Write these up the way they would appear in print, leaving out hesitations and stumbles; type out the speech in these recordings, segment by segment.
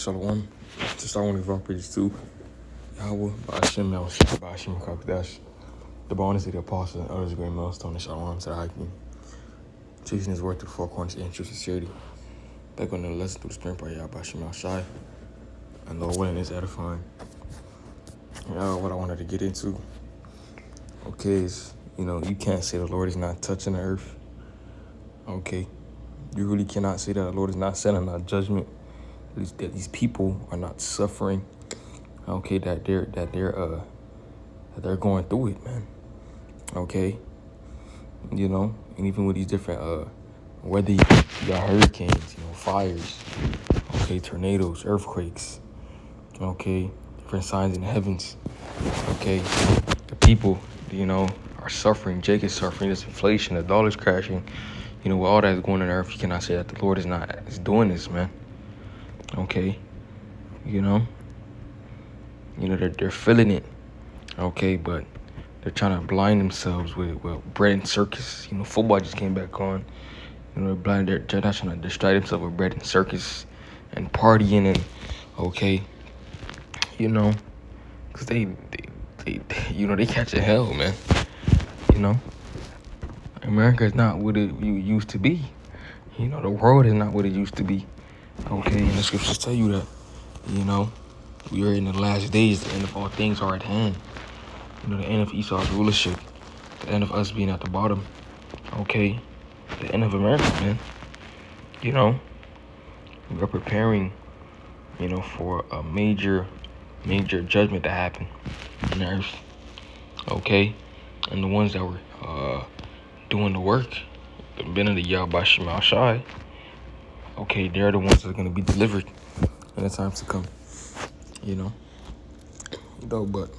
Shalom. To start one of our pages 2. Yahweh, Ba'ashem, Melchizedek, Ba'ashem, Kakdash. The bonus of the apostle and others great milestone and Shalom to the Hakim. Chasing his word through the four corners and true sincerity. Back on the lesson through the spirit by Yahweh, Ba'ashem, Melchizedek. And Lord willing is edifying. What I wanted to get into, is, you can't say the Lord is not touching the earth. Okay. You really cannot say that the Lord is not sending out judgment. That these people are not suffering. Okay, that they're going through it, man. Okay. And even with these different weather, you got hurricanes, fires, okay, tornadoes, earthquakes, okay, different signs in the heavens. Okay. The people, are suffering. Jake is suffering. This inflation, the dollar's crashing. With all that's going on earth, you cannot say that the Lord is doing this, man. Okay. They're feeling it. Okay, but they're trying to blind themselves with bread and circus. Football just came back on. They're blind. They're not trying to distract themselves with bread and circus and partying and because they catching hell, man. America is not what it used to be. The world is not what it used to be. Okay, and the scriptures tell you that. We are in the last days. The end of all things are at hand. The end of Esau's rulership. The end of us being at the bottom. Okay, the end of America, man. We're preparing, for a major judgment to happen on the earth. Okay, and the ones that were doing the work, the men of the Yahweh Shemal Shai, okay, they're the ones that are going to be delivered in the times to come. But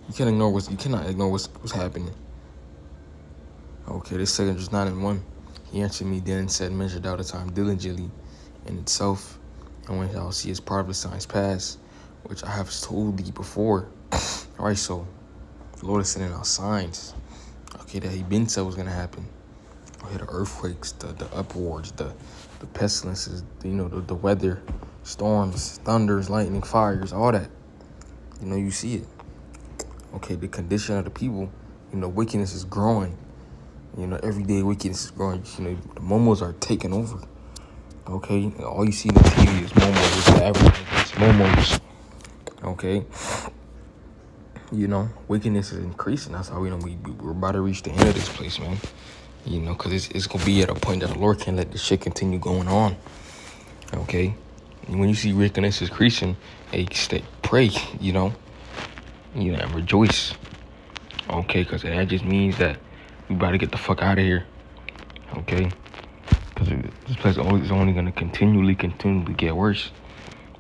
you cannot ignore what's happening. Okay, this 2 Esdras 9:1. He answered me then and said, measure thou the time diligently in itself, and when thou seest part of the signs pass, which I have told thee before. Alright, so the Lord is sending out signs. Okay, that he been said was gonna happen. Okay, the earthquakes, the uproars, the pestilences, the weather, storms, thunders, lightning, fires, all that. You see it. Okay, the condition of the people, wickedness is growing. Everyday wickedness is growing. The momos are taking over. Okay, all you see on the TV is momos. It's everything. It's momos. Okay. Wickedness is increasing. That's how we're about to reach the end of this place, man. Because it's going to be at a point that the Lord can't let this shit continue going on. Okay? And when you see wickedness is increasing, hey, pray, and rejoice. Okay? Because that just means that we about to get the fuck out of here. Okay? Because this place is only going to continually get worse.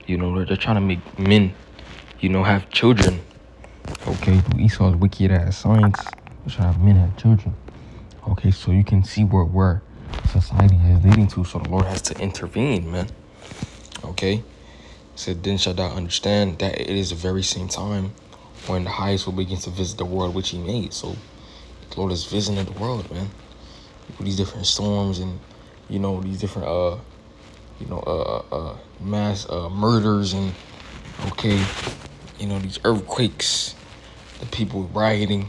They're trying to make men, have children. Okay, through Esau's wicked ass signs, they're trying to have men have children. Okay, so you can see where society is leading to. So the Lord has to intervene, man. Okay, so then shall thou understand that it is the very same time when the highest will begin to visit the world which he made. So the Lord is visiting the world, man. With these different storms and these different mass murders and these earthquakes, the people rioting,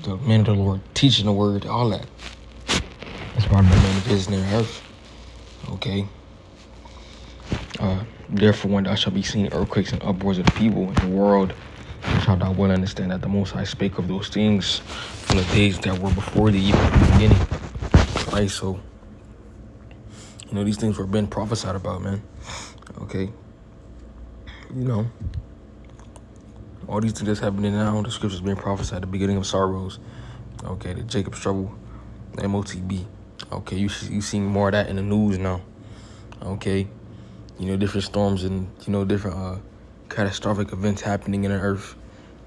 the men of the Lord teaching the word, all that. That's part of the man visiting the earth. Okay. Therefore, when thou shalt be seeing earthquakes and uproars of the people in the world, shalt thou well understand that the Most High spake of those things from the days that were before thee, even from the beginning. Right, so these things were been prophesied about, man. Okay. All these things that's happening now, the scriptures being prophesied, the beginning of sorrows. Okay, the Jacob's trouble, the MOTB. Okay, you seeing more of that in the news now. Okay, different storms and different catastrophic events happening in the earth.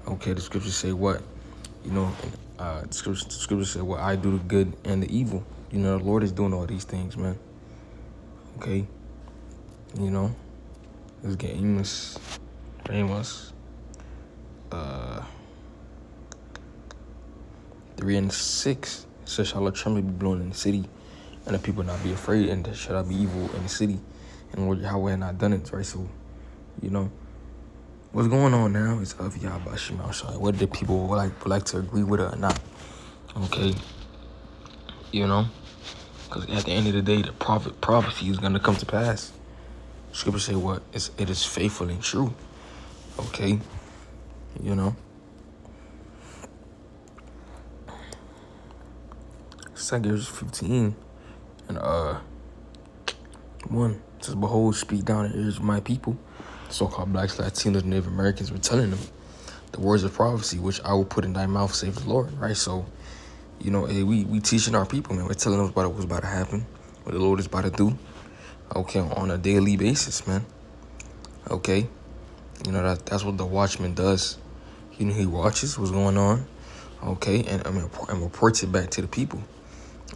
Okay, the scriptures say what? The scriptures say what? I do the good and the evil. The Lord is doing all these things, man. Okay, let's get Amos. 3:6 says, shall a trumpet be blown in the city, and the people not be afraid, and shall not be evil in the city, and Yahweh had not done it, right? So, you know, what's going on now is of Yahweh Hashem outside. Whether the people would like to agree with it or not, okay? You know, because at the end of the day, the prophecy is gonna come to pass. Scripture say what? It is faithful and true, okay? You know. 2 Corinthians 15 and 1 says, "Behold, speak down the ears of my people." So-called blacks, Latinos, Native Americans were telling them the words of prophecy, which I will put in thy mouth, save the Lord, right? So, you know, hey, we teaching our people, man. We're telling them about what's about to happen, what the Lord is about to do, okay, on a daily basis, man. Okay, you know that's what the watchman does. You know, he watches what's going on, okay, and reports it back to the people.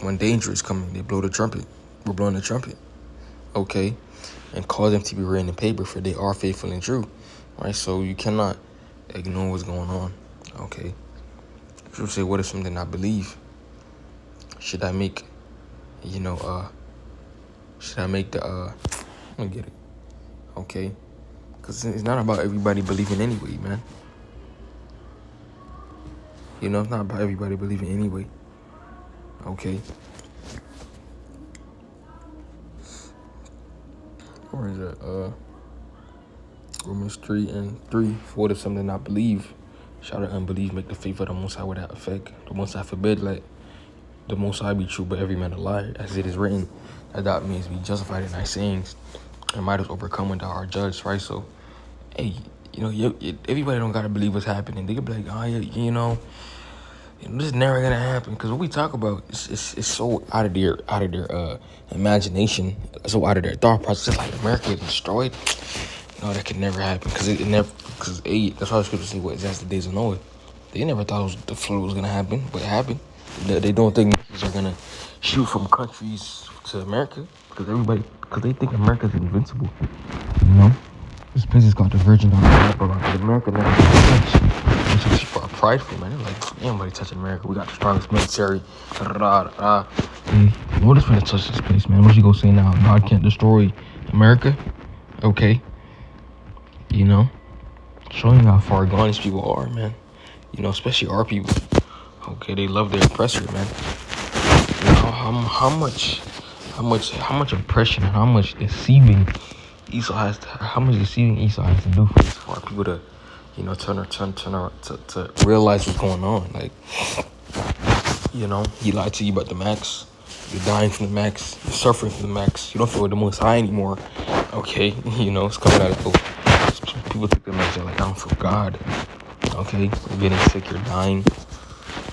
When danger is coming, they blow the trumpet. We're blowing the trumpet, okay, and cause them to be written in paper, for they are faithful and true, right? So you cannot ignore what's going on, okay? People say, what is something I believe? Should I make, should I make the, I'm gonna get it, okay? Because it's not about everybody believing anyway, man. You know, it's not about everybody believing anyway, okay? Or is it, Romans 3:3, for what is something I believe? Shall the unbelief make the faith of the Most High without effect? The Most High forbid, let the Most High be true, but every man a liar, as it is written. That means be justified in thy sayings, and might as overcome when thou art judged, right? So, hey, you know, everybody don't gotta believe what's happening. They could be like, oh, you know, this is never gonna happen, because what we talk about is so out of their imagination, so out of their thought process. It's like America is destroyed. No, that could never happen, because that's why the scripture say what is the days of Noah. They never thought the flood was gonna happen, but it happened. They don't think missiles are gonna shoot from countries to America, because they think America's invincible. You know, this place is called the Virgin Islands, but America never gets touched. Which people are prideful, man. They're like, ain't nobody touching America. We got the strongest military. Hey, Lord is trying to touch this place, man. What you gonna say now? God can't destroy America? Okay. You know, showing how far gone these people are, man. You know, especially our people. Okay, they love their oppressor, man. You know, how much oppression and how much deceiving Esau has to do for our people to, you know, turn around to realize what's going on. Like, you know, he lied to you about the max. You're dying from the max. You're suffering from the max. You don't feel the Most High anymore. Okay, you know, it's coming out of the people think the max are like, I don't feel God. Okay, you're getting sick. You're dying.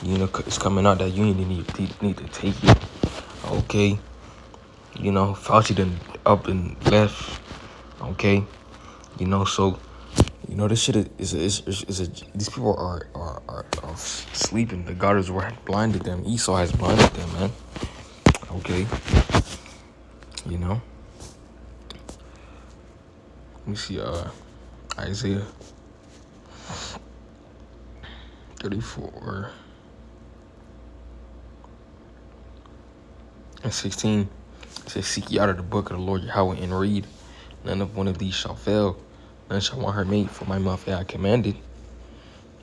You know, it's coming out that you need to take it. Okay, you know, Fauci done up and left. Okay, you know, so you know this shit is these people are sleeping. The God has blinded them. Esau has blinded them, man. Okay, you know. Let me see. Isaiah 34 and 16. It says, seek ye out of the book of the Lord Yahweh and read. None of one of these shall fail. None shall want her mate, for my mouth I commanded.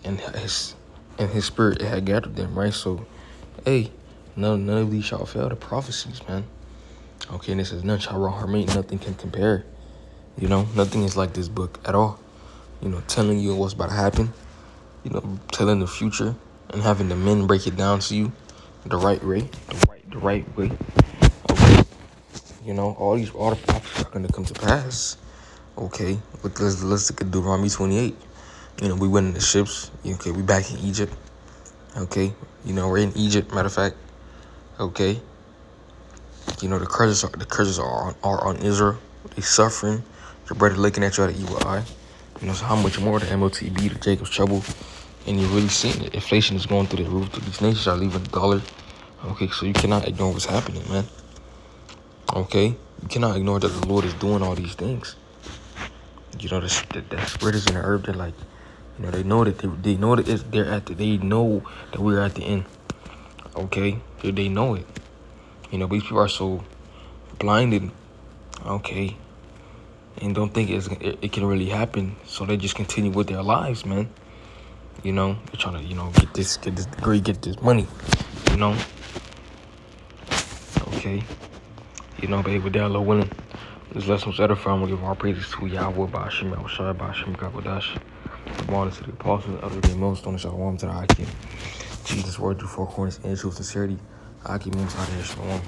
And his spirit it had gathered them, right? So, hey, none of these shall fail. The prophecies, man. Okay, and it says, none shall wrong her mate. Nothing can compare. You know, nothing is like this book at all. You know, telling you what's about to happen. You know, telling the future and having the men break it down to you the right way. The right way. Okay. You know, all the prophecies are going to come to pass. Okay. Let's look at Deuteronomy 28. You know, we went in the ships. Okay, we back in Egypt. Okay. You know, we're in Egypt, matter of fact. Okay. You know, the curses are on Israel. They suffering. Your brother looking at you out of evil eye. You know, so how much more the MLTB, the Jacob's Trouble, and you're really seeing it. Inflation is going through the roof. These nations are leaving the dollar. Okay, so you cannot ignore what's happening, man. Okay, you cannot ignore that the Lord is doing all these things. You know, the spirit is in the earth. They're like, you know, they know that they know that they know that we're at the end. Okay, they know it. You know, these people are so blinded. Okay, and don't think it can really happen. So they just continue with their lives, man. You know, they're trying to, get this degree, get this money, you know. Okay. Baby, with that, Lord willing, this lesson was edifying. We'll give our praises to Yahweh, Ba'ashim, Yahushai, Ba'ashim, Kakodash. Honor to the apostles, other than most, on the Shalom to the Hakim. Jesus' word through four corners and true sincerity. Hakim, Shalom.